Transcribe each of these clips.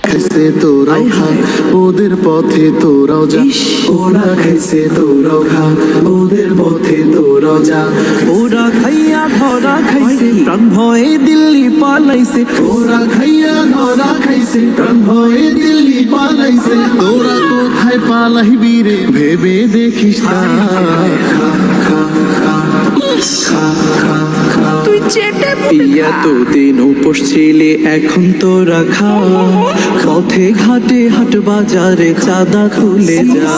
খাইছে তোরাও খা, ওদের পথে তোরাও যা। ওরা খাইছে তোরাও খা, ওদের পথে তোরাও যা। ওরা খাইয়া ধরা খাইছে, প্রাণ ভয়ে দিল্লি পালাইছে। ওরা খাইয়া ধরা খাইছে, প্রাণ ভয়ে দিল্লি পালাইছে। তোরা কোথায় পালাইবি রে ভেবে দেখিস না। তুই চেটে পিয়া তো দিন উপোস ছিলে, এখন তোরা খা। পথে ঘাটে হাট বাজারে চাঁদা খুলে যা।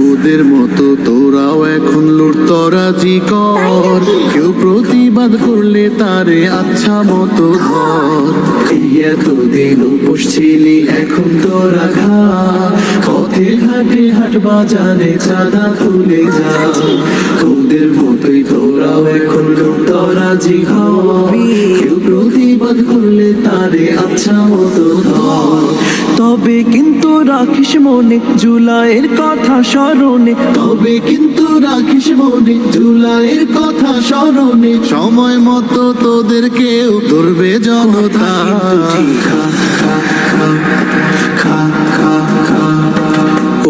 ওদের মতো তোরাও এখন লুটতরাজি কর, কেউ প্রতিবাদ করলে তারে আচ্ছা মতো ধর। এতদিন উপোস ছিলি, এখন তোরা খা। পথে ঘাটে হাট বাজারে চাঁদা খুলে যা। ওদের মতোই তোরাও এখন লুটতরাজি কর, কেউ প্রতিবাদ করলে তারে আচ্ছা মতো ধর। তবে কিন্তু রাখিস মনে জুলাইয়ের কথা স্মরণে, তবে কিন্তু রাখিস মনে জুলাইয়ের কথা স্মরণে। সময় মতো তোদের কেউ ধরবে জনতা।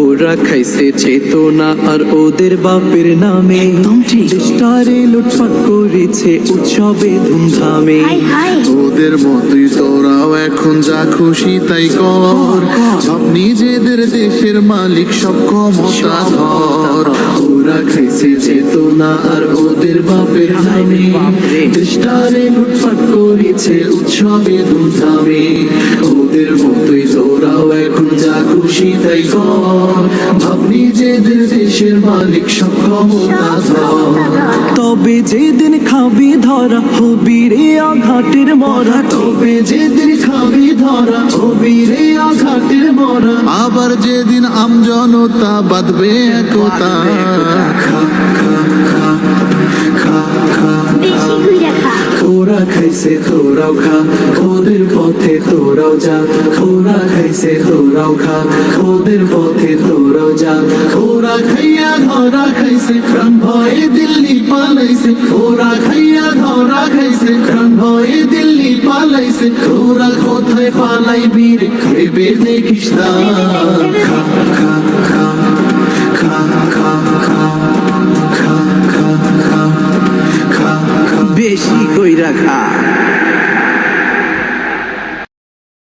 ওরা খাইছে চেতনা আর ওদের বাপের নামে, দেশটারে লুটপাট করেছে উৎসবে ধুমধামে। ওদের মতোই তোরাও এখন যা খুশি তাই কর, সব নিজেদের দেশের মালিক সব ক্ষমতা ধর। ওরা খাইছে চেতনা আর ওদের বাপের নামে, দেশটারে লুটপাট করেছে উৎসবে ধুমধামে। ওদের মতোই তোরাও এখন যা খুশি তাই কর, ভাব নিজেদের দেশের মালিক সব ক্ষমতা ধর। তবে যেদিন খাবি ধরা হবি রে আঘাটের মরা, তবে যেদিন খাবি ধরা হবি রে আঘাটের মরা। আবার যেদিন আমজনতা বাঁধবে একতা। ওরা খাইছে তোরাও খা, ওদের পথে তোরাও যা। ওরা খাইছে তোরাও খা, ওদের পথে তোরাও যা। ওরা খাইয়া ধরা খাইছে, প্রাণ ভয়ে দিল্লি পালাইছে। ওরা খাইয়া ধরা খাইছে, প্রাণ ভয়ে দিল্লি পালাইছে। ওরা কোথায় পালাইবি রে ভেবে দেখিস না।